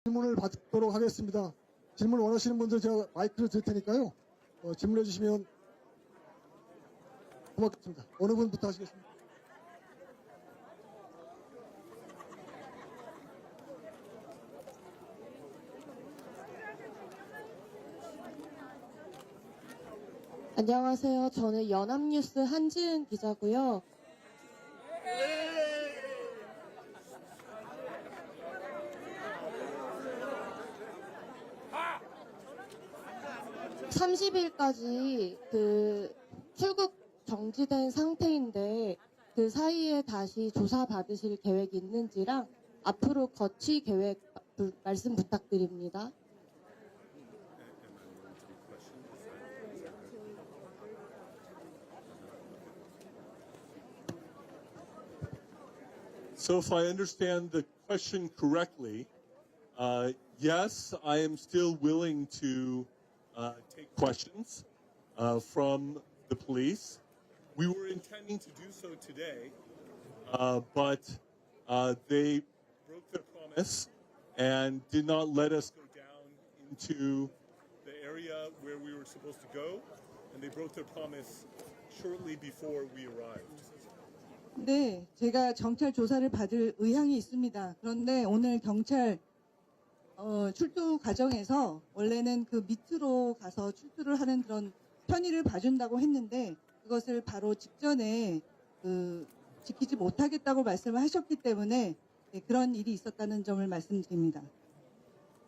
질문을 받도록 하겠습니다. 질문 원하시는 분들 제가 마이크를 드릴 테니까요. 질문해 주시면 고맙겠습니다. 어느 분부터 하시겠습니까? 안녕하세요. 저는 연합뉴스 한지은 기자고요. (30일까지) 출국 정지된 상태인데 그 사이에 다시 조사 받으실 계획이 있는지랑 앞으로 거치 계획 말씀 부탁드립니다. So if I understand the question correctly, yes, I am still willing to take questions from the police. We were intending to do so today, but they broke their promise and did not let us go down into the area where we were supposed to go, and they broke their promise shortly before we arrived. 네, 제가 경찰 조사를 받을 의향이 있습니다. 그런데 오늘 경찰 출두 과정에서 원래는 그 밑으로 가서 출두를 하는 그런 편의를 봐준다고 했는데 그것을 바로 직전에 지키지 못하겠다고 말씀을 하셨기 때문에 네, 그런 일이 있었다는 점을 말씀드립니다.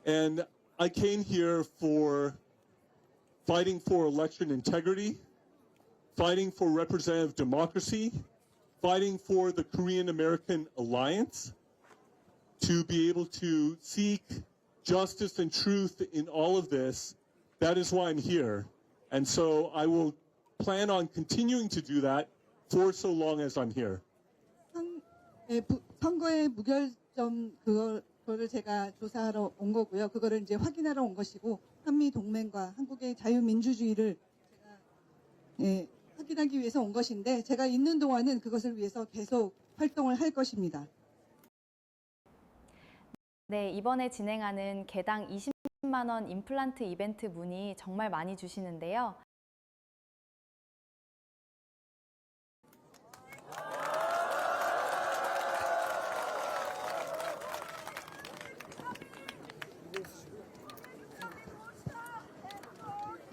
And I came here for fighting for election integrity, fighting for representative democracy, fighting for the Korean-American alliance, to be able to seek justice and truth in all of this. That is why I'm here. And so I will plan on continuing to do that for so long as I'm here. 선거의 무결점 그거를 제가 조사하러 온 거고요. 그거를 이제 확인하러 온 것이고 한미 동맹과 한국의 자유민주주의를 제가 확인하기 위해서 온 것인데 제가 있는 동안은 그것을 위해서 계속 활동을 할 것입니다. 네, 이번에 진행하는 개당 20만 원 임플란트 이벤트 문의 정말 많이 주시는데요.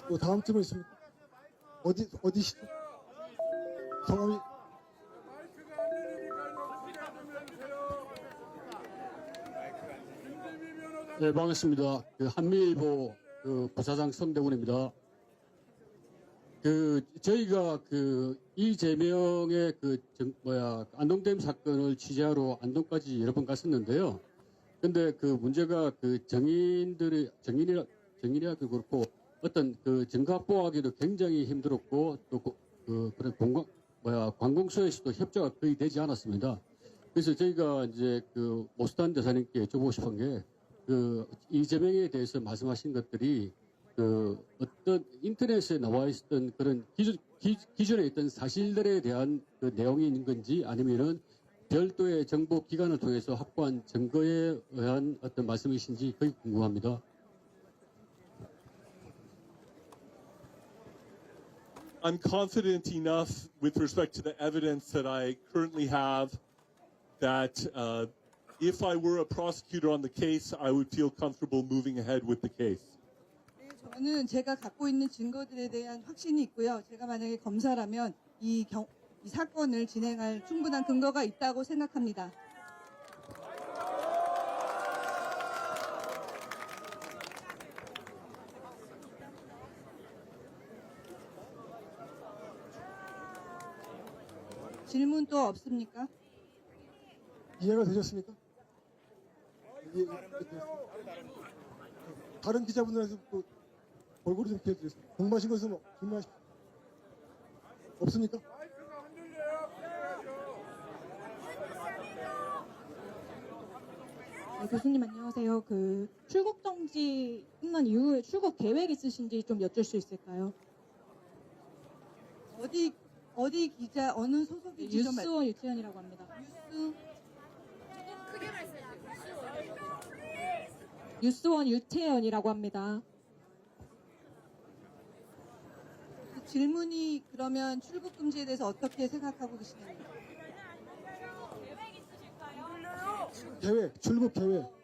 또 다음 질문 있습니까? 어디시죠? 성함이 네, 반갑습니다. 한미일보 부사장 성대훈입니다. 저희가 이재명의 안동댐 사건을 취재하러 안동까지 여러 번 갔었는데요. 근데 문제가 정인이라도 그렇고 어떤 증거 확보하기도 굉장히 힘들었고 또 그런 관공서에서도 협조가 거의 되지 않았습니다. 그래서 저희가 이제 모스탄 대사님께 여쭤보고 싶은 게 이재명에 대해서 말씀하신 것들이 어떤 인터넷에 나와 있었던 그런 기존에 있던 사실들에 대한 내용이 있는 건지 아니면은 별도의 정보 기관을 통해서 확보한 증거에 의한 어떤 말씀이신지 그게 궁금합니다. I'm confident enough with respect to the evidence that I currently have that if I were a prosecutor on the case, I would feel comfortable moving ahead with the case. 네, 저는 제가 갖고 있는 증거들에 대한 확신이 있고요. 제가 만약에 검사라면 이 사건을 진행할 충분한 근거가 있다고 생각합니다. 질문 또 없습니까? 이해가 되셨습니까? 다른 기자분들한테 또 얼굴을 좀 피해드리겠습니다. 궁금하신 것은 질문하십시오. 없습니까? 교수님 안녕하세요. 출국 정지 끝난 이후에 출국 계획 있으신지 좀 여쭐 수 있을까요? 어디 기자 어느 소속인지 좀 뉴스원 유채연이라고 합니다. 뉴스 뉴스원 유채연이라고 합니다. 그 질문이 그러면 출국 금지에 대해서 어떻게 생각하고 계시나요? 계획, 출국 계획.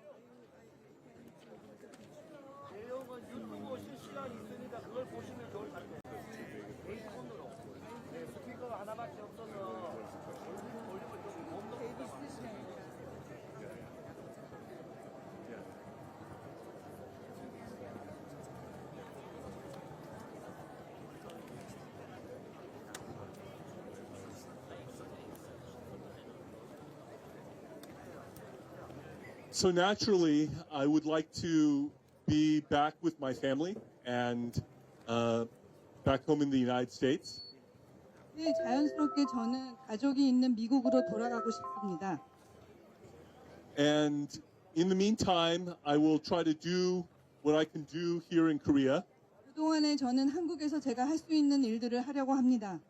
So naturally, I would like to be back with my family and back home in the United States. 네, 자연스럽게 저는 가족이 있는 미국으로 돌아가고 싶습니다. And in the meantime, I will try to do what I can do here in Korea. 그동안에 저는 한국에서 제가 할 수 있는 일들을 하려고 합니다.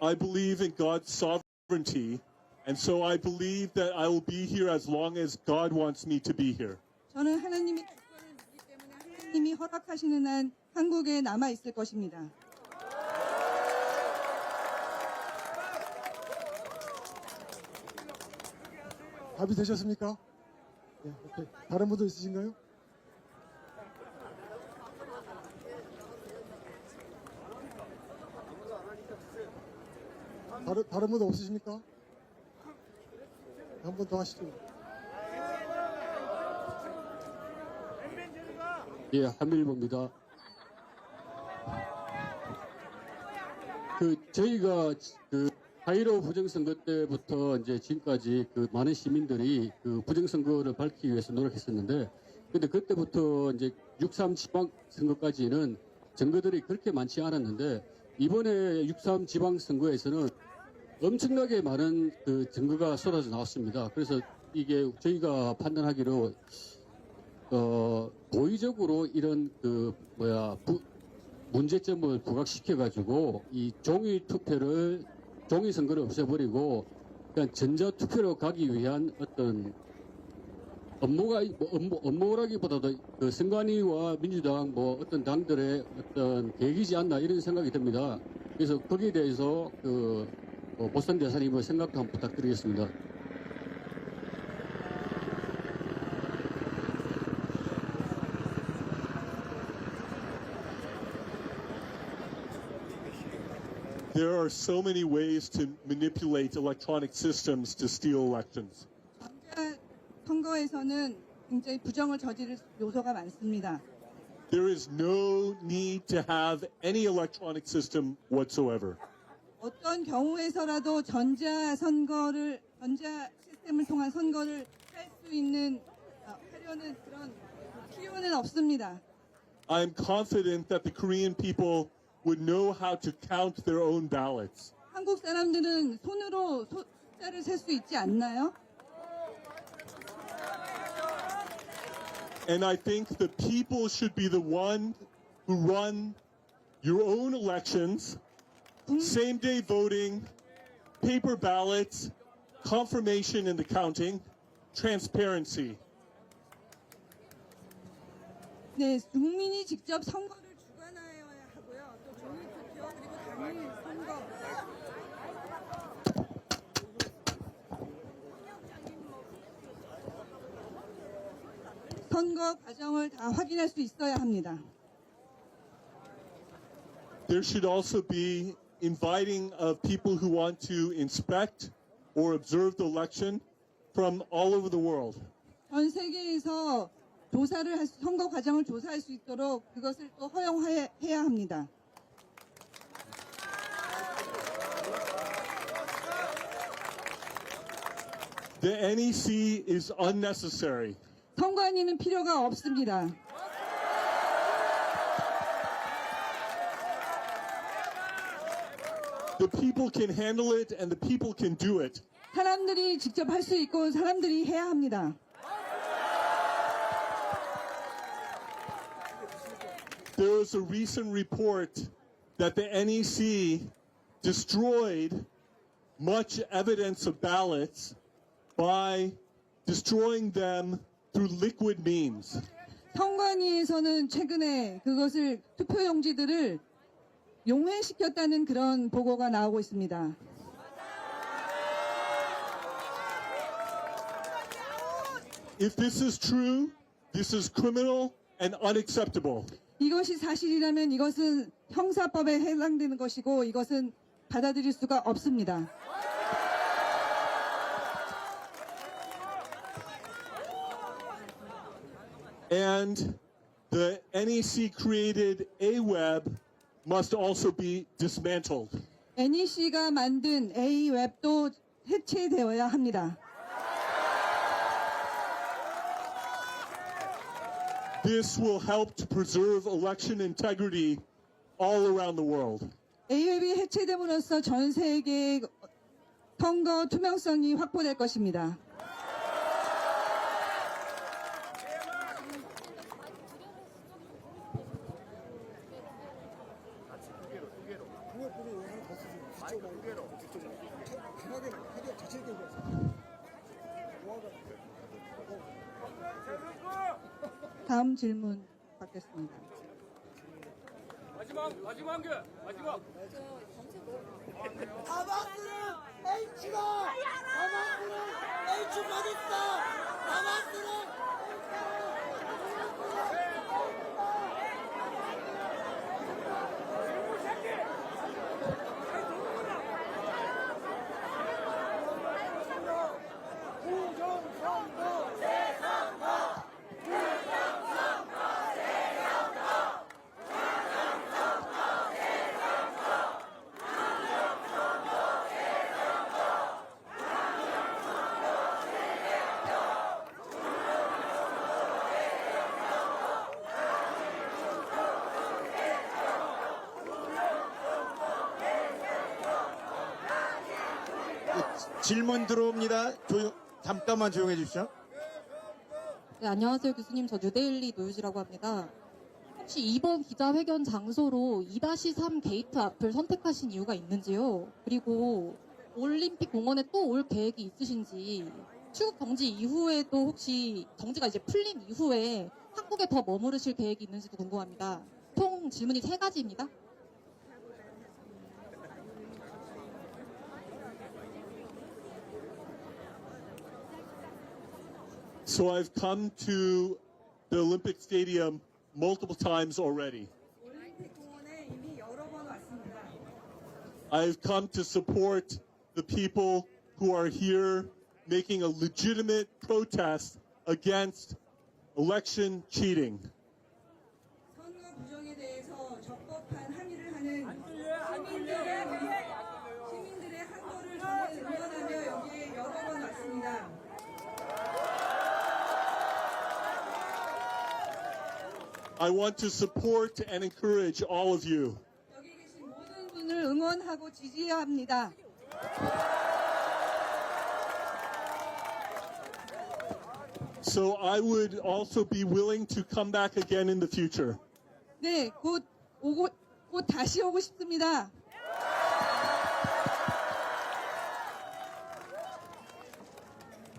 I believe in God's sovereignty, and so I believe that I will be here as long as God wants me to be here. 저는 하나님의 주권을 믿기 때문에 하나님이 허락하시는 한 한국에 남아 있을 것입니다. 답이 되셨습니까? 네, 오케이. 다른 분도 있으신가요? 다른 분도 없으십니까? 한 번 더 하시죠. 예, 한밀보입니다. 저희가 하이로 부정선거 때부터 이제 지금까지 많은 시민들이 부정선거를 밝히기 위해서 노력했었는데, 근데 그때부터 이제 6.3 지방선거까지는 증거들이 그렇게 많지 않았는데, 이번에 6.3 지방선거에서는 엄청나게 많은 증거가 쏟아져 나왔습니다. 그래서 이게 저희가 판단하기로 고의적으로 이런 문제점을 부각시켜가지고 이 종이 선거를 없애버리고 그냥 전자 투표로 가기 위한 어떤 업무라기보다도 선관위와 민주당 어떤 당들의 어떤 계획이지 않나 이런 생각이 듭니다. 그래서 거기에 대해서 보선 대사님의 생각도 한번 부탁드리겠습니다. There are so many ways to manipulate electronic systems to steal elections. 전자 선거에서는 굉장히 부정을 저지를 요소가 많습니다. There is no need to have any electronic system whatsoever. 어떤 경우에서라도 전자 시스템을 통한 선거를 할 수 있는 하려는 그런 필요는 없습니다. I'm confident that the Korean people would know how to count their own ballots. 한국 사람들은 손으로 숫자를 셀 수 있지 않나요? And I think the people should be the one who run your own elections, same-day voting, paper ballots, confirmation in the counting, transparency. 네, 국민이 직접 선거를 주관하여야 하고요. 또 종이 투표 그리고 당일 선거. 선거 과정을 다 확인할 수 있어야 합니다. There should also be inviting of people who want to inspect or observe the election from all over the world. 전 세계에서 선거 과정을 조사할 수 있도록 그것을 또 허용해야 합니다. The NEC is unnecessary. 선관위는 필요가 없습니다. The people can handle it and the people can do it. 사람들이 직접 할 수 있고 사람들이 해야 합니다. There was a recent report that the NEC destroyed much evidence of ballots by destroying them through liquid means. 선관위에서는 최근에 그것을 투표용지들을 용해시켰다는 그런 보고가 나오고 있습니다. If this is true, this is criminal and unacceptable. 이것이 사실이라면 이것은 형사법에 해당되는 것이고 이것은 받아들일 수가 없습니다. And the NEC created AWeb must also be dismantled. NEC가 만든 A웹도 해체되어야 합니다. This will help to preserve election integrity all around the world. A웹이 해체됨으로써 전 세계의 선거 투명성이 확보될 것입니다. 다음 질문 받겠습니다. 다마스는 H가 다마스는 H 받았다. 다마스는 질문 들어옵니다. 잠깐만 조용해 주십시오. 네, 안녕하세요 교수님. 저 뉴데일리 노유지라고 합니다. 혹시 이번 기자회견 장소로 2-3 게이트 앞을 선택하신 이유가 있는지요? 그리고 올림픽 공원에 또 올 계획이 있으신지, 출국 정지 이후에도 혹시 정지가 이제 풀린 이후에 한국에 더 머무르실 계획이 있는지도 궁금합니다. 총 질문이 3가지입니다. So I've come to the Olympic Stadium multiple times already. 올림픽 공원에 이미 여러 번 왔습니다. I've come to support the people who are here making a legitimate protest against election cheating. 선거 부정에 대해서 적법한 항의를 하는 시민들의 항거를 저는 응원하며 여기에 여러 번 왔습니다. I want to support and encourage all of you. 여기 계신 모든 분을 응원하고 지지해야 합니다. So I would also be willing to come back again in the future. 네, 곧 다시 오고 싶습니다.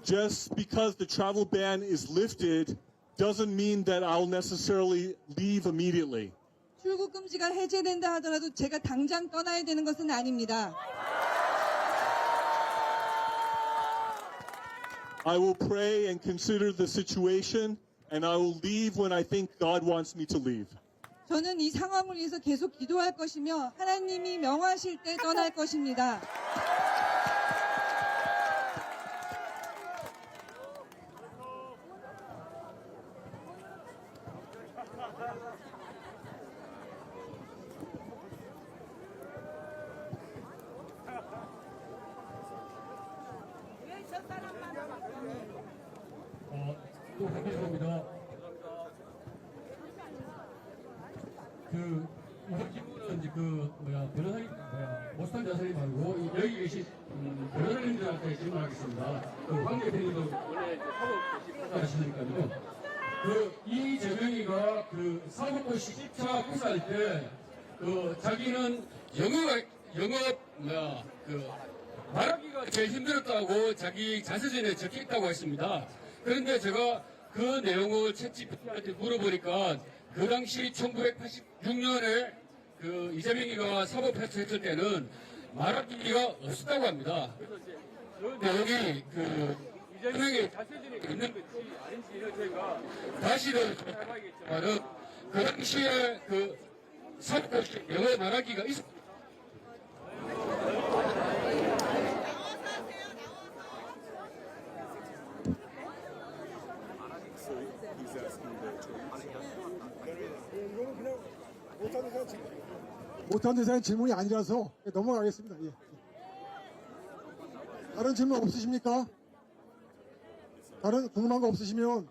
Just because the travel ban is lifted doesn't mean that I'll necessarily leave immediately. 출국 금지가 해제된다 하더라도 제가 당장 떠나야 되는 것은 아닙니다. I will pray and consider the situation, and I will leave when I think God wants me to leave. 저는 이 상황을 위해서 계속 기도할 것이며 하나님이 명하실 때 떠날 것입니다. 또 하겠습니다. 우선 질문은 이제 변호사님, 모스탄 자사님 말고 여기 계신 변호사님들한테 질문하겠습니다. 황 대표님도 원래 사법 하시니까요. 이재명이가 사법고시 10차 구사할 때 자기는 영업 말하기가 제일 힘들었다고 자기 자서전에 적혀 있다고 했습니다. 그런데 제가 그 내용을 챗GPT한테 물어보니까 그 당시 1986년에 그 이재명이가 사법패스했을 때는 말하기가 없었다고 합니다. 그래서 이제 그 내용이 그 이재명의 자서전에 있는 건지 아닌지는 저희가 다시는 조사해봐야겠지만은 그 당시에 그 사법패스 영어 말하기가 있었습니다. 못한 대상의 질문이 아니라서 넘어가겠습니다. 예. 다른 질문 없으십니까? 다른 궁금한 거 없으시면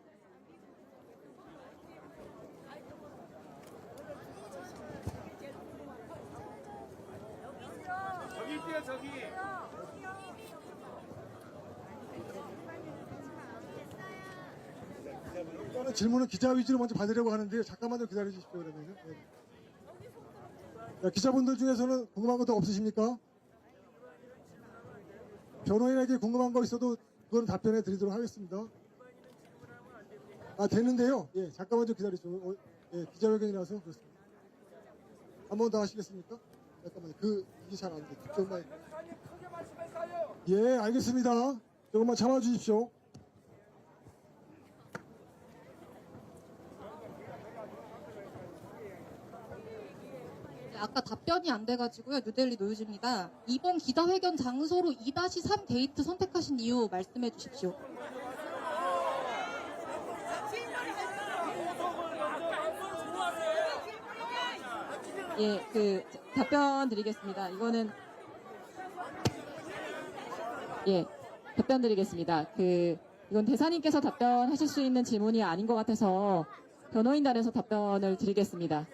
저기 있대요, 저기. 일단은 질문은 기자 위주로 먼저 받으려고 하는데요. 잠깐만 좀 기다려 주십시오. 그러면요. 네. 자, 기자분들 중에서는 궁금한 거 더 없으십니까? 변호인에게 궁금한 거 있어도 그건 답변해 드리도록 하겠습니다. 아, 되는데요. 예, 잠깐만 좀 기다려 주십시오. 예, 기자회견이라서 그렇습니다. 한 번 더 하시겠습니까? 잠깐만요. 이게 잘 안 돼. 조금만. 예, 알겠습니다. 조금만 참아 주십시오. 아까 답변이 안 돼가지고요. 뉴델리 노유지입니다. 이번 기자회견 장소로 2-3 게이트 선택하신 이유 말씀해 주십시오. 예, 답변 드리겠습니다. 답변 드리겠습니다. 이건 대사님께서 답변하실 수 있는 질문이 아닌 것 같아서 변호인단에서 답변을 드리겠습니다.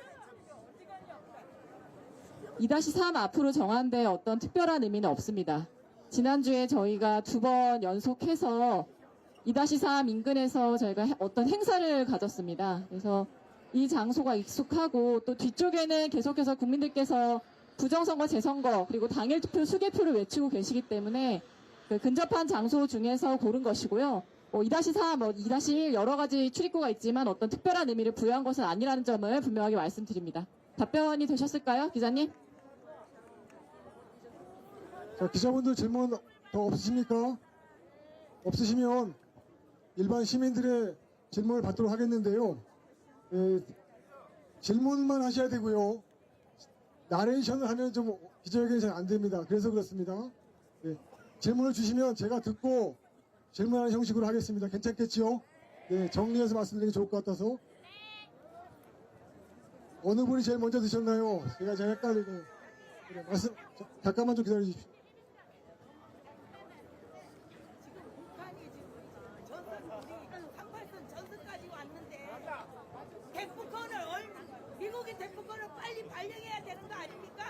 2-3 앞으로 정한 데 어떤 특별한 의미는 없습니다. 지난주에 저희가 2번 연속해서 2-3 인근에서 저희가 어떤 행사를 가졌습니다. 그래서 이 장소가 익숙하고 또 뒤쪽에는 계속해서 국민들께서 부정선거, 재선거 그리고 당일 투표, 수개표를 외치고 계시기 때문에 근접한 장소 중에서 고른 것이고요. 2-4, 2-1 여러 가지 출입구가 있지만 어떤 특별한 의미를 부여한 것은 아니라는 점을 분명하게 말씀드립니다. 답변이 되셨을까요, 기자님? 자, 기자분들 질문 더 없으십니까? 없으시면 일반 시민들의 질문을 받도록 하겠는데요. 예, 질문만 하셔야 되고요. 나레이션을 하면 좀 기자회견이 잘 안 됩니다. 그래서 그렇습니다. 예, 질문을 주시면 제가 듣고 질문하는 형식으로 하겠습니다. 괜찮겠지요? 예, 정리해서 말씀드리는 게 좋을 것 같아서. 어느 분이 제일 먼저 드셨나요? 제가 잘 헷갈리네요. 그래, 잠깐만 좀 기다려 주십시오. 미국이 대포권을 빨리 발령해야 되는 거 아닙니까?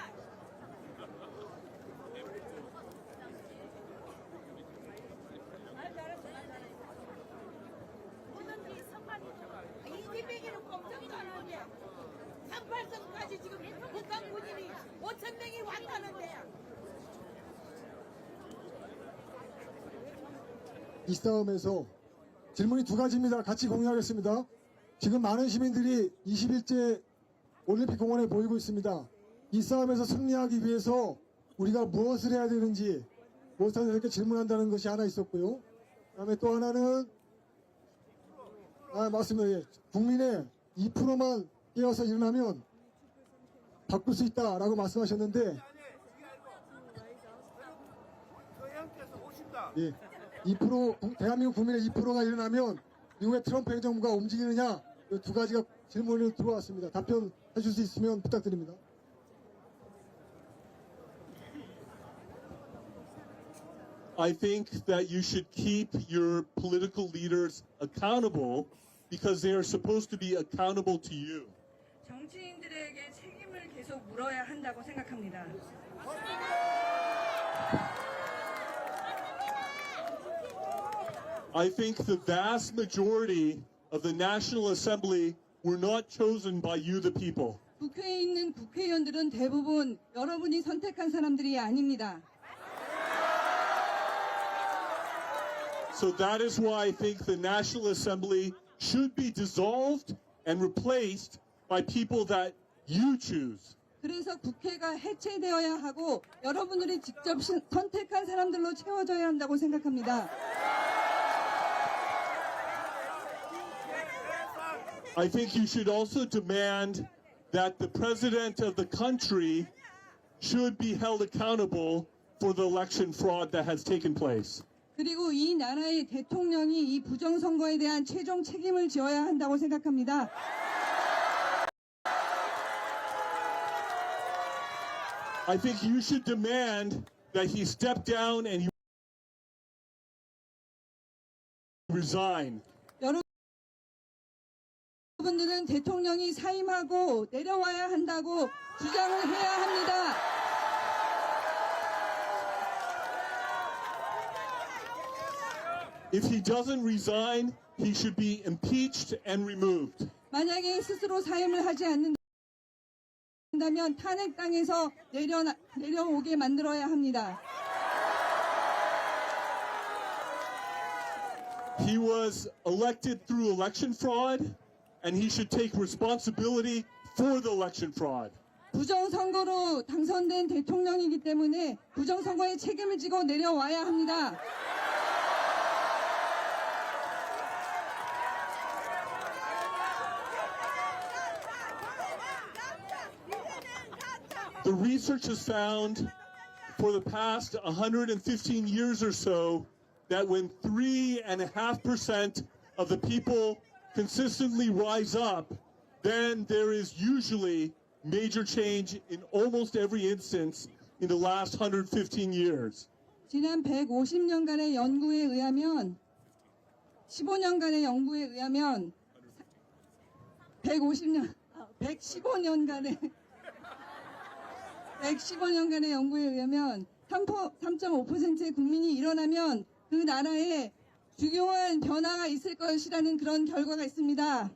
이집행에는 검증도 안 하냐? 38선까지 지금 북한 군인이 5,000명이 왔다는데. 이 싸움에서 질문이 2가지입니다. 같이 공유하겠습니다. 지금 많은 시민들이 21제 올림픽 공원에 모이고 있습니다. 이 싸움에서 승리하기 위해서 우리가 무엇을 해야 되는지 무엇을 이렇게 질문한다는 것이 하나 있었고요. 그다음에 또 하나는 맞습니다. 예. 국민의 2%만 깨어서 일어나면 바꿀 수 있다라고 말씀하셨는데 예. 2% 대한민국 국민의 2%가 일어나면 미국의 트럼프 행정부가 움직이느냐 이 2가지가 질문이 들어왔습니다. 답변해 줄 수 있으면 부탁드립니다. I think that you should keep your political leaders accountable because they are supposed to be accountable to you. 정치인들에게 책임을 계속 물어야 한다고 생각합니다. I think the vast majority of the National Assembly were not chosen by you, the people. 국회에 있는 국회의원들은 대부분 여러분이 선택한 사람들이 아닙니다. So that is why I think the National Assembly should be dissolved and replaced by people that you choose. 그래서 국회가 해체되어야 하고 여러분들이 직접 선택한 사람들로 채워져야 한다고 생각합니다. I think you should also demand that the president of the country should be held accountable for the election fraud that has taken place. 그리고 이 나라의 대통령이 이 부정선거에 대한 최종 책임을 져야 한다고 생각합니다. I think you should demand that he step down and resign. 여러분들은 대통령이 사임하고 내려와야 한다고 주장을 해야 합니다. If he doesn't resign, he should be impeached and removed. 만약에 스스로 사임을 하지 않는다면 탄핵당에서 내려오게 만들어야 합니다. He was elected through election fraud, and he should take responsibility for the election fraud. 부정선거로 당선된 대통령이기 때문에 부정선거의 책임을 지고 내려와야 합니다. The research has found for the past 115 years or so that when 3.5% of the people consistently rise up, then there is usually major change in almost every instance in the last 115 years. 지난 150년간의 연구에 의하면 15년간의 연구에 의하면 115년간의 연구에 의하면 3.5%의 국민이 일어나면 그 나라에 중요한 변화가 있을 것이라는 그런 결과가 있습니다.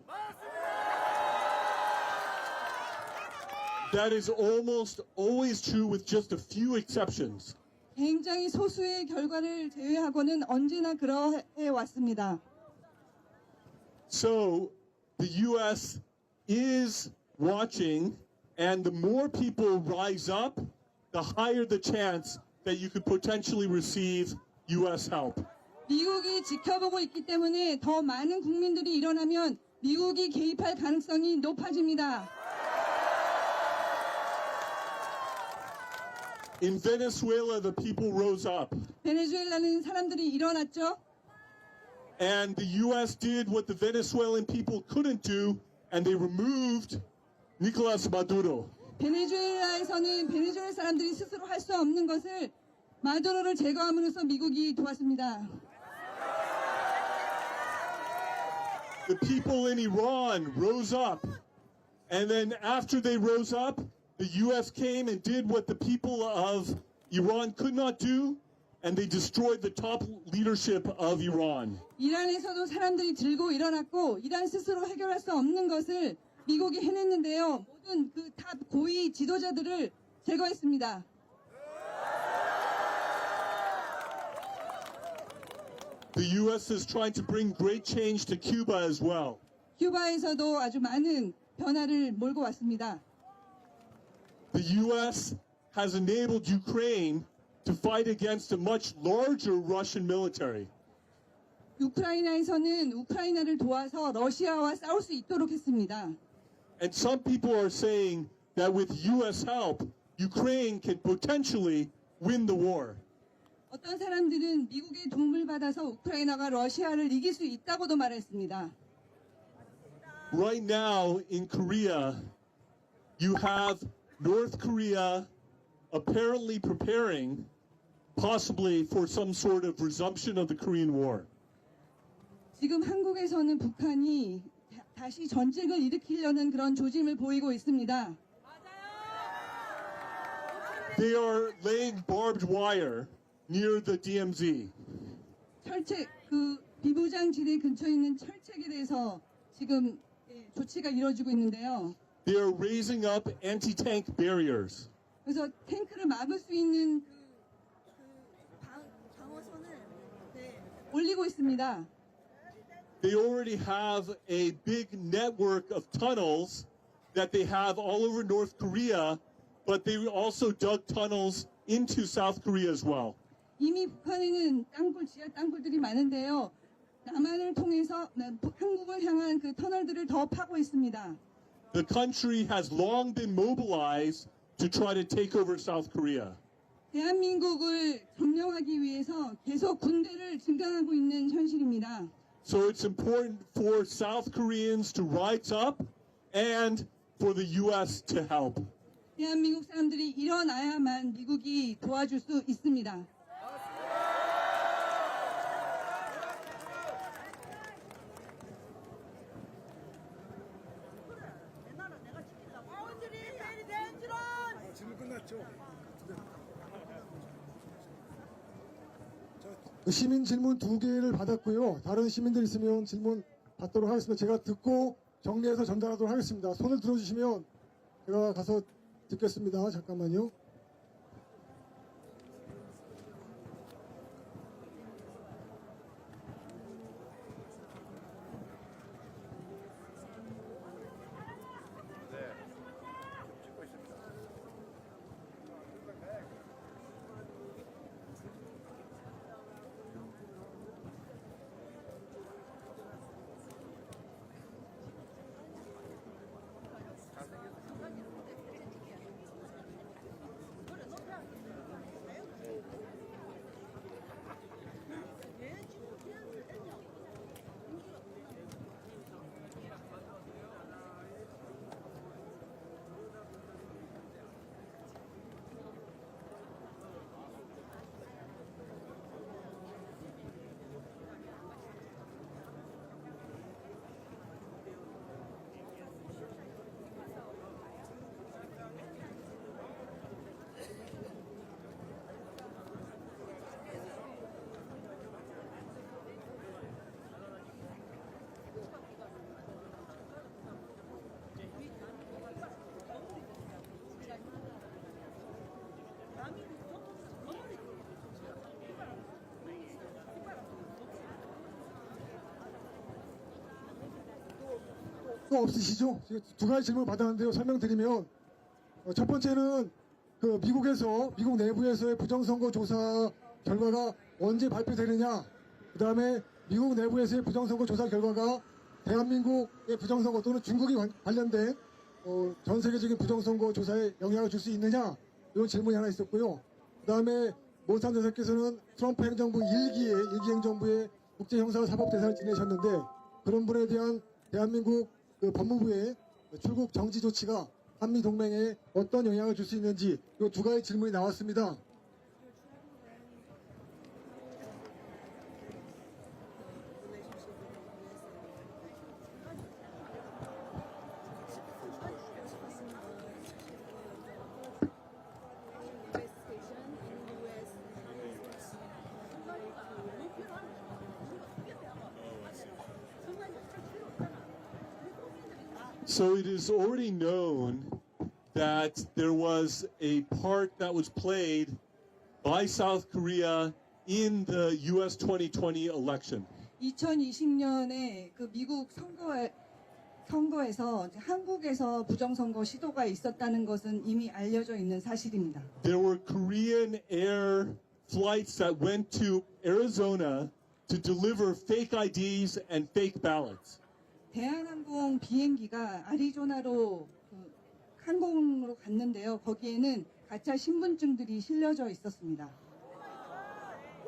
That is almost always true with just a few exceptions. 굉장히 소수의 결과를 제외하고는 언제나 그러해 왔습니다. So the U.S. is watching, and the more people rise up, the higher the chance that you could potentially receive U.S. help. 미국이 지켜보고 있기 때문에 더 많은 국민들이 일어나면 미국이 개입할 가능성이 높아집니다. In Venezuela, the people rose up, 베네수엘라는 사람들이 일어났죠. and the U.S. did what the Venezuelan people couldn't do, and they removed Nicolas Maduro. 베네수엘라에서는 베네수엘 사람들이 스스로 할 수 없는 것을 마두로를 제거함으로써 미국이 도왔습니다. The people in Iran rose up, and then after they rose up, the U.S. came and did what the people of Iran could not do, and they destroyed the top leadership of Iran. 이란에서도 사람들이 들고 일어났고 이란 스스로 해결할 수 없는 것을 미국이 해냈는데요. 모든 그 탑 고위 지도자들을 제거했습니다. The U.S. is trying to bring great change to Cuba as well. 큐바에서도 아주 많은 변화를 몰고 왔습니다. The U.S. has enabled Ukraine to fight against a much larger Russian military. 우크라이나에서는 우크라이나를 도와서 러시아와 싸울 수 있도록 했습니다. And some people are saying that with U.S. help, Ukraine can potentially win the war. 어떤 사람들은 미국의 도움을 받아서 우크라이나가 러시아를 이길 수 있다고도 말했습니다. Right now in Korea, you have North Korea apparently preparing possibly for some sort of resumption of the Korean War. 지금 한국에서는 북한이 다시 전쟁을 일으키려는 그런 조짐을 보이고 있습니다. They are laying barbed wire near the DMZ. 철책 그 비무장 지대 근처에 있는 철책에 대해서 지금 조치가 이루어지고 있는데요. They are raising up anti-tank barriers. 그래서 탱크를 막을 수 있는 방어선을 올리고 있습니다. They already have a big network of tunnels that they have all over North Korea, but they also dug tunnels into South Korea as well. 이미 북한에는 땅굴, 지하 땅굴들이 많은데요. 남한을 통해서 한국을 향한 그 터널들을 더 파고 있습니다. The country has long been mobilized to try to take over South Korea. 대한민국을 점령하기 위해서 계속 군대를 증강하고 있는 현실입니다. So it's important for South Koreans to rise up and for the U.S. to help. 대한민국 사람들이 일어나야만 미국이 도와줄 수 있습니다. 질문 끝났죠? 시민 질문 2개를 받았고요. 다른 시민들 있으면 질문 받도록 하겠습니다. 제가 듣고 정리해서 전달하도록 하겠습니다. 손을 들어주시면 제가 가서 듣겠습니다. 잠깐만요. 또 없으시죠? 두 가지 질문 받았는데요. 설명드리면 첫 번째는 그 미국 내부에서의 부정선거 조사 결과가 언제 발표되느냐, 그 다음에 미국 내부에서의 부정선거 조사 결과가 대한민국의 부정선거 또는 중국이 관련된 전 세계적인 부정선거 조사에 영향을 줄 수 있느냐, 이런 질문이 하나 있었고요. 그 다음에 모산 대사께서는 트럼프 행정부 1기 행정부의 국제형사사법대사를 지내셨는데 그런 분에 대한 대한민국 그 법무부의 출국 정지 조치가 한미 동맹에 어떤 영향을 줄 수 있는지, 이 두 가지 질문이 나왔습니다. So it is already known that there was a part that was played by South Korea in the US 2020 election. 2020년에 그 미국 선거에서 한국에서 부정선거 시도가 있었다는 것은 이미 알려져 있는 사실입니다. There were Korean air flights that went to Arizona to deliver fake IDs and fake ballots. 대한항공 비행기가 아리조나로 항공으로 갔는데요. 거기에는 가짜 신분증들이 실려져 있었습니다.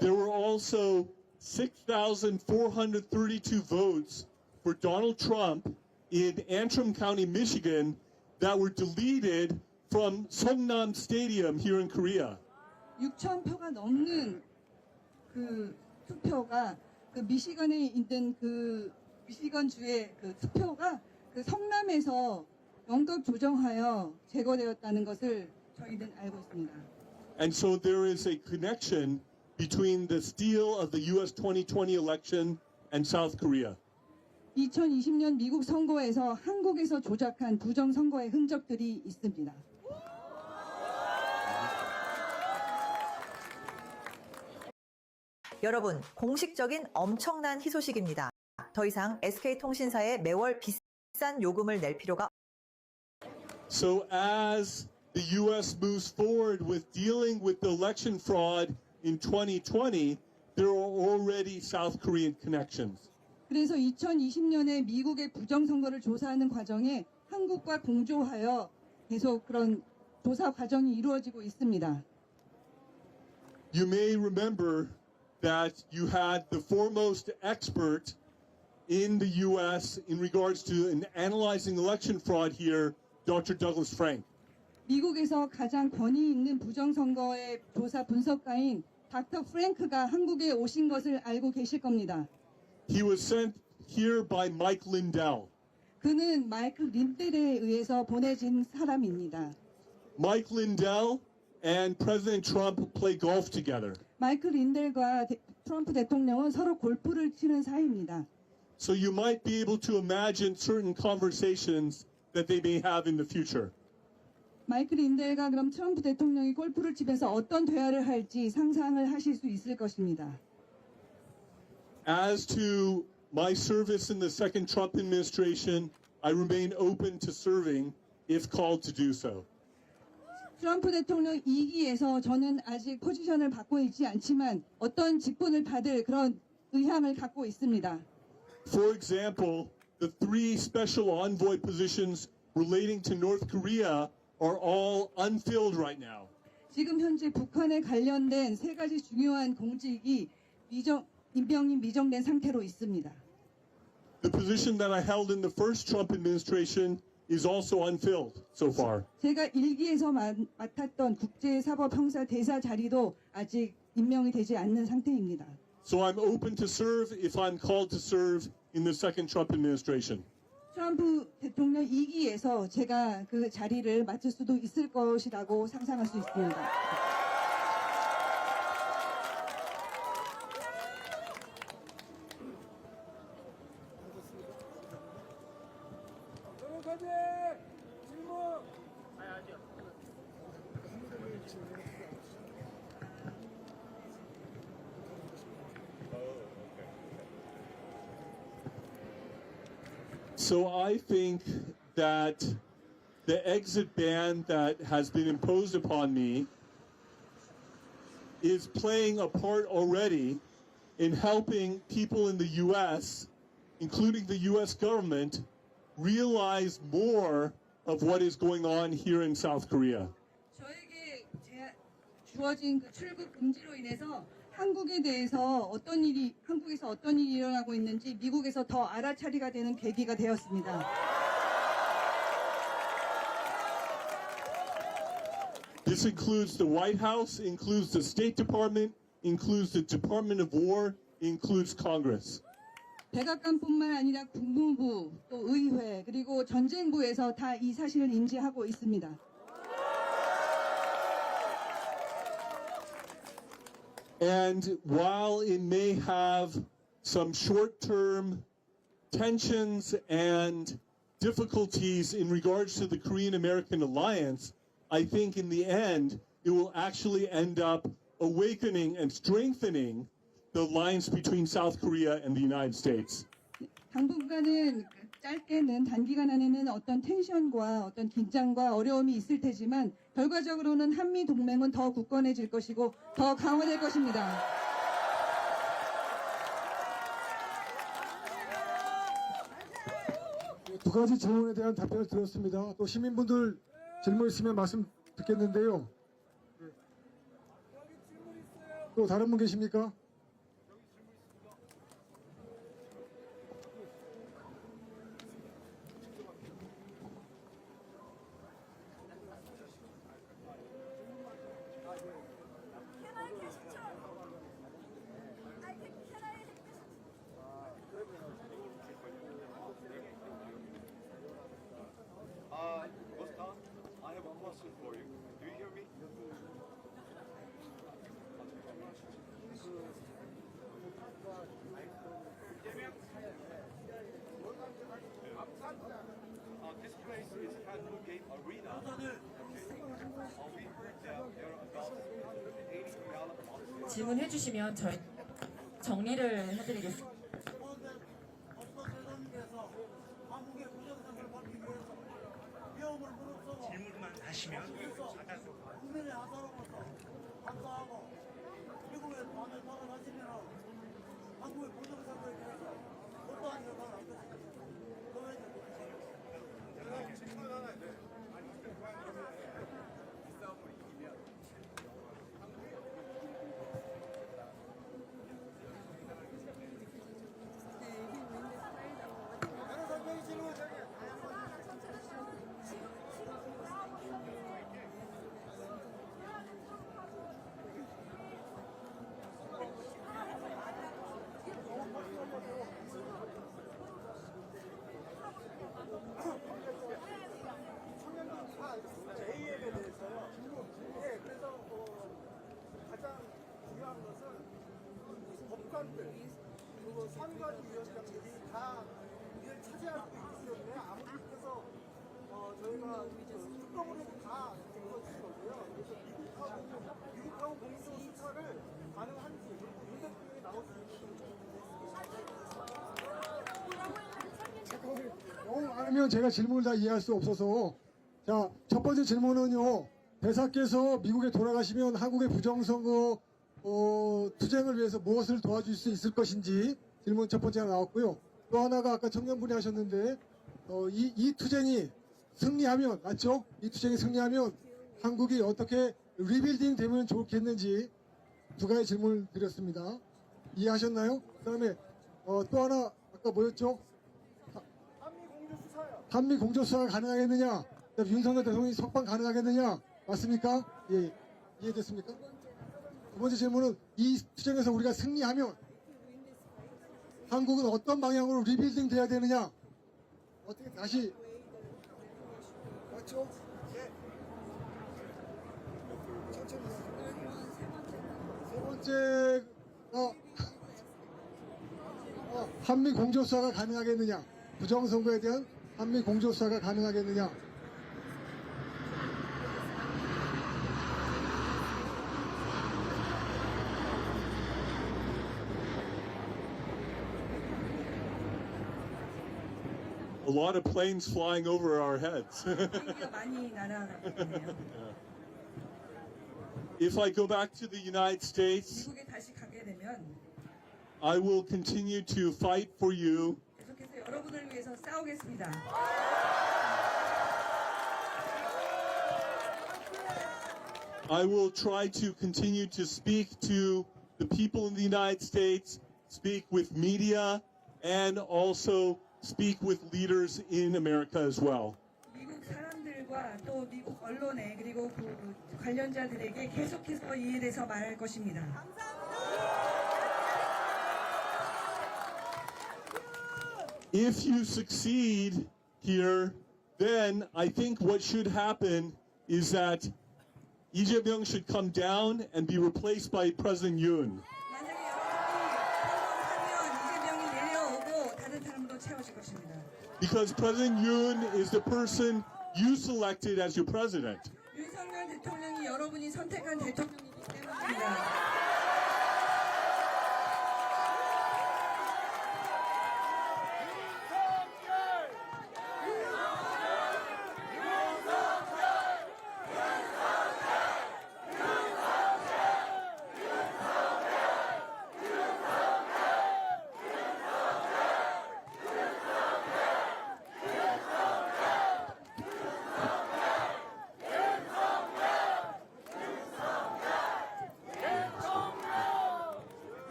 There were also 6,432 votes for Donald Trump in Antrim County, Michigan, that were deleted from Songnam Stadium here in Korea. 6,000표가 넘는 그 투표가 그 미시건에 있는 그 미시건주의 그 투표가 그 성남에서 영덕 조정하여 제거되었다는 것을 저희는 알고 있습니다. And so there is a connection between the steal of the US 2020 election and South Korea. 2020년 미국 선거에서 한국에서 조작한 부정선거의 흔적들이 있습니다. 여러분, 공식적인 엄청난 희소식입니다. 더 이상 SK통신사에 매월 비싼 요금을 낼 필요가 So as the U.S. moves forward with dealing with the election fraud in 2020, there are already South Korean connections. 그래서 2020년에 미국의 부정선거를 조사하는 과정에 한국과 공조하여 계속 그런 조사 과정이 이루어지고 있습니다. You may remember that you had the foremost expert in the U.S. in regards to analyzing election fraud here, Dr. Douglas Frank. 미국에서 가장 권위 있는 부정선거의 조사 분석가인 닥터 프랭크가 한국에 오신 것을 알고 계실 겁니다. He was sent here by Mike Lindell. 그는 마이클 린델에 의해서 보내진 사람입니다. Mike Lindell and President Trump play golf together. 마이클 린델과 트럼프 대통령은 서로 골프를 치는 사이입니다. So you might be able to imagine certain conversations that they may have in the future. 마이클 린델과 그럼 트럼프 대통령이 골프를 치면서 어떤 대화를 할지 상상을 하실 수 있을 것입니다. As to my service in the second Trump administration, I remain open to serving if called to do so. 트럼프 대통령 2기에서 저는 아직 포지션을 받고 있지 않지만 어떤 직분을 받을 그런 의향을 갖고 있습니다. For example, the 3 special envoy positions relating to North Korea are all unfilled right now. 지금 현재 북한에 관련된 3가지 중요한 공직이 임명이 미정된 상태로 있습니다. The position that I held in the first Trump administration is also unfilled so far. 제가 1기에서 맡았던 국제사법형사 대사 자리도 아직 임명이 되지 않는 상태입니다. So I'm open to serve if I'm called to serve in the second Trump administration. 트럼프 대통령 2기에서 제가 그 자리를 맡을 수도 있을 것이라고 상상할 수 있습니다. So I think that the exit ban that has been imposed upon me is playing a part already in helping people in the U.S., including the U.S. government, realize more of what is going on here in South Korea. 저에게 주어진 그 출국 금지로 인해서 한국에 대해서 한국에서 어떤 일이 일어나고 있는지 미국에서 더 알아차리가 되는 계기가 되었습니다. This includes the White House, includes the State Department, includes the Department of War, includes Congress. 백악관뿐만 아니라 국무부, 또 의회, 그리고 전쟁부에서 다 이 사실을 인지하고 있습니다. And while it may have some short-term tensions and difficulties in regards to the Korean-American alliance, I think in the end, it will actually end up awakening and strengthening the alliance between South Korea and the United States. 당분간은 짧게는 단기간 안에는 어떤 텐션과 어떤 긴장과 어려움이 있을 테지만 결과적으로는 한미 동맹은 더 굳건해질 것이고 더 강화될 것입니다. 두 가지 질문에 대한 답변을 드렸습니다. 또 시민분들 질문 있으면 말씀 듣겠는데요. 또 다른 분 계십니까? Oscar, I have a question for you. Do you hear me? 질문해 주시면 저희 정리를 해드리겠습니다. 질문만 하시면 국민의 아사로부터 감사하고 미국의 반을 받아가시면 한국의 보정사고에 대해서 어떠한 결과가 안 A앱에 대해서요. 예, 그래서 가장 중요한 것은 법관들 그리고 선관위원장들이 다 이를 차지할 수 있기 때문에 아무튼께서 저희가 특검으로 다 찍어주실 거고요. 그래서 미국하고 공동 수사를 가능한지 윤 대통령이 나올 수 영어 많으면 제가 질문을 다 이해할 수 없어서 자, 첫 번째 질문은요. 대사께서 미국에 돌아가시면 한국의 부정선거 투쟁을 위해서 무엇을 도와줄 수 있을 것인지 질문 첫 번째가 나왔고요. 또 하나가 아까 청년분이 하셨는데 이 투쟁이 승리하면 맞죠? 이 투쟁이 승리하면 한국이 어떻게 리빌딩 되면 좋겠는지 두 가지 질문을 드렸습니다. 이해하셨나요? 그 다음에 또 하나 아까 뭐였죠? 한미 공조 수사가 가능하겠느냐? 윤석열 대통령이 석방 가능하겠느냐? 맞습니까? 예, 이해됐습니까? 두 번째 질문은 이 투쟁에서 우리가 승리하면 한국은 어떤 방향으로 리빌딩 돼야 되느냐? 어떻게 다시 맞죠? 천천히 세 번째가 한미 공조 수사가 가능하겠느냐? 부정선거에 대한 한미 공조 수사가 가능하겠느냐? A lot of planes flying over our heads. 비행기가 많이 날아가네요. If I go back to the United States, 미국에 다시 가게 되면 I will continue to fight for you. 계속해서 여러분을 위해서 싸우겠습니다. I will try to continue to speak to the people in the United States, speak with media, and also speak with leaders in America as well. 미국 사람들과 또 미국 언론에 그리고 그 관련자들에게 계속해서 이에 대해서 말할 것입니다. If you succeed here, then I think what should happen is that Lee Jae-myung should come down and be replaced by President Yoon. 만약에 여러분이 성공하면 이재명이 내려오고 다른 사람으로 채워질 것입니다. Because President Yoon is the person you selected as your president. 윤석열 대통령이 여러분이 선택한 대통령이기 때문입니다.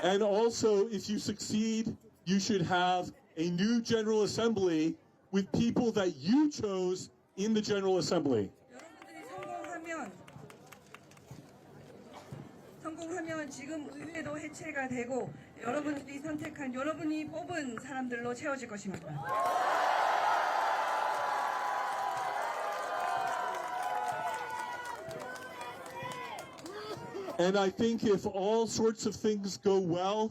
And also, if you succeed, you should have a new General Assembly with people that you chose in the General Assembly. 여러분들이 성공하면 지금 의회도 해체가 되고 여러분들이 선택한 여러분이 뽑은 사람들로 채워질 것입니다. And I think if all sorts of things go well,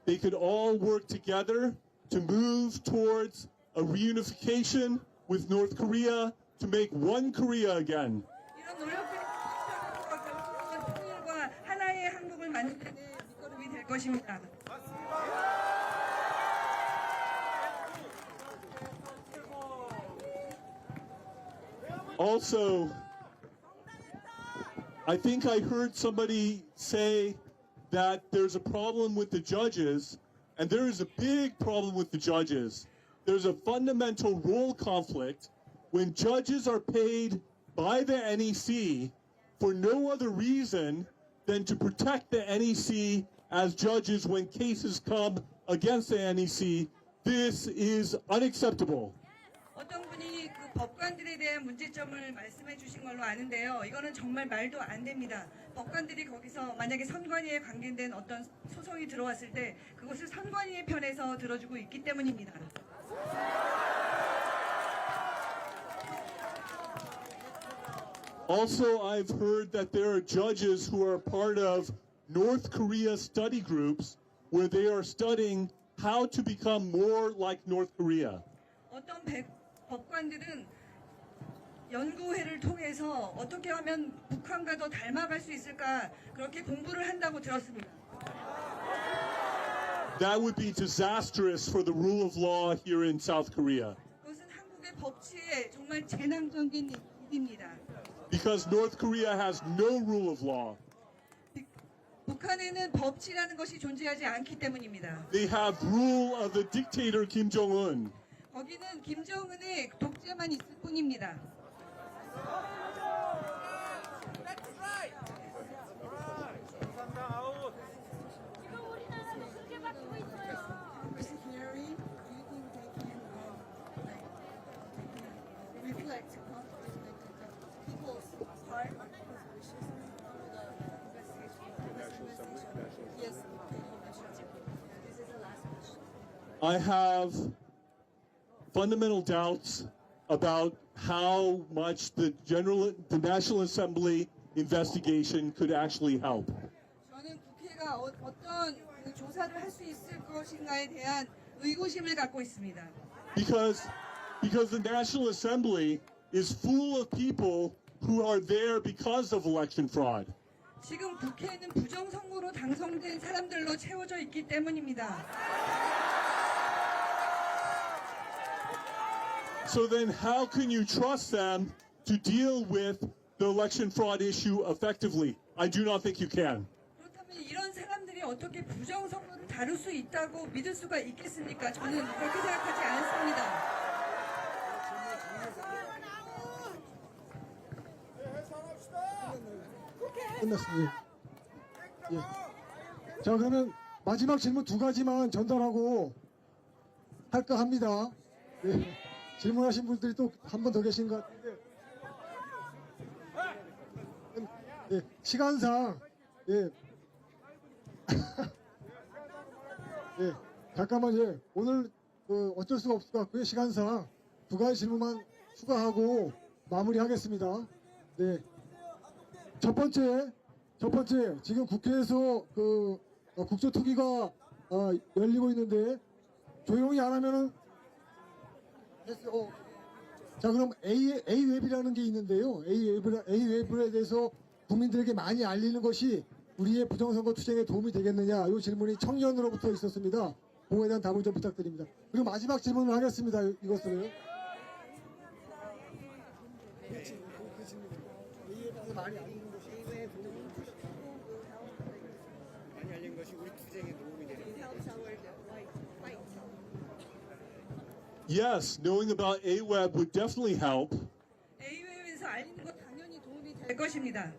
they could all work together to move towards a reunification with North Korea to make one Korea again. 이런 노력들이 통일과 하나의 만드는 데 밑거름이 될 것입니다. Also, I think I heard somebody say that there's a problem with the judges, and there is a big problem with the judges. There's a fundamental role conflict when judges are paid by the NEC for no other reason than to protect the NEC as judges when cases come against the NEC. This is unacceptable. 어떤 분이 그 법관들에 대한 문제점을 말씀해 주신 걸로 아는데요. 이거는 정말 말도 안 됩니다. 법관들이 거기서 만약에 선관위에 관계된 어떤 소송이 들어왔을 때 그것을 선관위의 편에서 들어주고 있기 때문입니다. Also, I've heard that there are judges who are part of North Korea study groups where they are studying how to become more like North Korea. 어떤 법관들은 연구회를 통해서 어떻게 하면 북한과 더 닮아갈 수 있을까 그렇게 공부를 한다고 들었습니다. That would be disastrous for the rule of law here in South Korea. 그것은 한국의 법치에 정말 재난적인 일입니다. Because North Korea has no rule of law. 북한에는 법치라는 것이 존재하지 않기 때문입니다. They have rule of the dictator Kim Jong-un. 거기는 김정은의 독재만 있을 뿐입니다. 지금 우리나라는 그렇게 바뀌고 있어요. I have fundamental doubts about how much the National Assembly investigation could actually help. 저는 국회가 어떤 그 조사를 할 수 있을 것인가에 대한 의구심을 갖고 있습니다. Because the National Assembly is full of people who are there because of election fraud. 지금 국회는 부정선거로 당선된 사람들로 채워져 있기 때문입니다. So then how can you trust them to deal with the election fraud issue effectively? I do not think you can. 그렇다면 이런 사람들이 어떻게 부정선거를 다룰 수 있다고 믿을 수가 있겠습니까? 저는 그렇게 생각하지 않습니다. 끝났습니다. 예. 자, 그러면 마지막 질문 두 가지만 전달하고 할까 합니다. 예. 질문하신 분들이 또 한 번 더 계신 것 같은데, 예. 시간상, 예. 예. 잠깐만, 예. 오늘 어쩔 수가 없을 것 같고요. 시간상 두 가지 질문만 추가하고 마무리하겠습니다. 네. 첫 번째, 지금 국회에서 국조특위가 열리고 있는데 조용히 안 하면은 자, 그럼 A웹이라는 게 있는데요. A웹에 대해서 국민들에게 많이 알리는 것이 우리의 부정선거 투쟁에 도움이 되겠느냐, 이 질문이 청년으로부터 있었습니다. 그거에 대한 답을 좀 부탁드립니다. 그리고 마지막 질문을 하겠습니다. 이것으로요. 많이 알리는 것이 우리 투쟁에 도움이 되는 Yes, knowing about AWeb would definitely help. A웹에서 알리는 것 당연히 도움이 될 것입니다.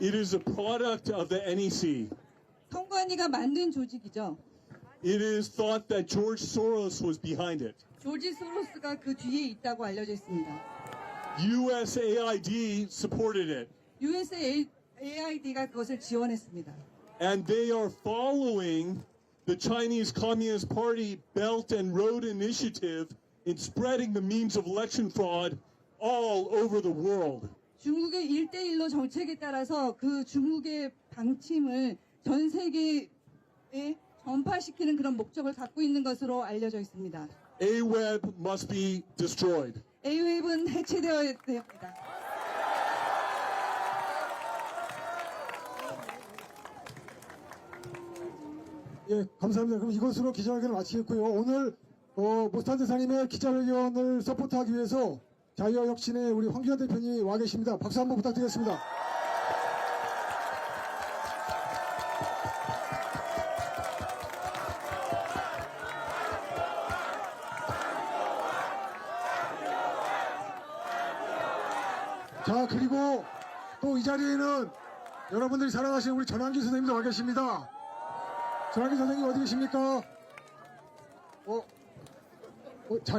It is a product of the NEC. 선관위가 만든 조직이죠. It is thought that George Soros was behind it. 조지 소로스가 그 뒤에 있다고 알려져 있습니다. USAID supported it. USAID가 그것을 지원했습니다. And they are following the Chinese Communist Party Belt and Road Initiative in spreading the memes of election fraud all over the world. 중국의 1대1로 정책에 따라서 그 중국의 방침을 전 세계에 전파시키는 그런 목적을 갖고 있는 것으로 알려져 있습니다. AWeb must be destroyed. A웹은 해체되어야 됩니다. 예, 감사합니다. 그럼 이것으로 기자회견을 마치겠고요. 오늘 모스탄 대사님의 기자회견을 서포트하기 위해서 자유와 혁신의 우리 황교안 대표님이 와 계십니다. 박수 한번 부탁드리겠습니다. 자, 그리고 또 이 자리에는 여러분들이 사랑하시는 우리 전환기 선생님도 와 계십니다. 전환기 선생님 어디 계십니까?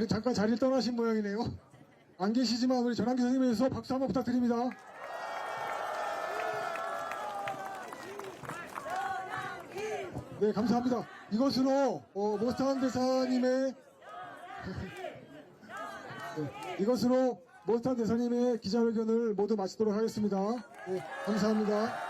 잠깐 자리를 떠나신 모양이네요. 안 계시지만 우리 전환기 선생님에 대해서 박수 한번 부탁드립니다. 네, 감사합니다. 이것으로 모스탄 대사님의 이것으로 모스탄 대사님의 기자회견을 모두 마치도록 하겠습니다. 네, 감사합니다.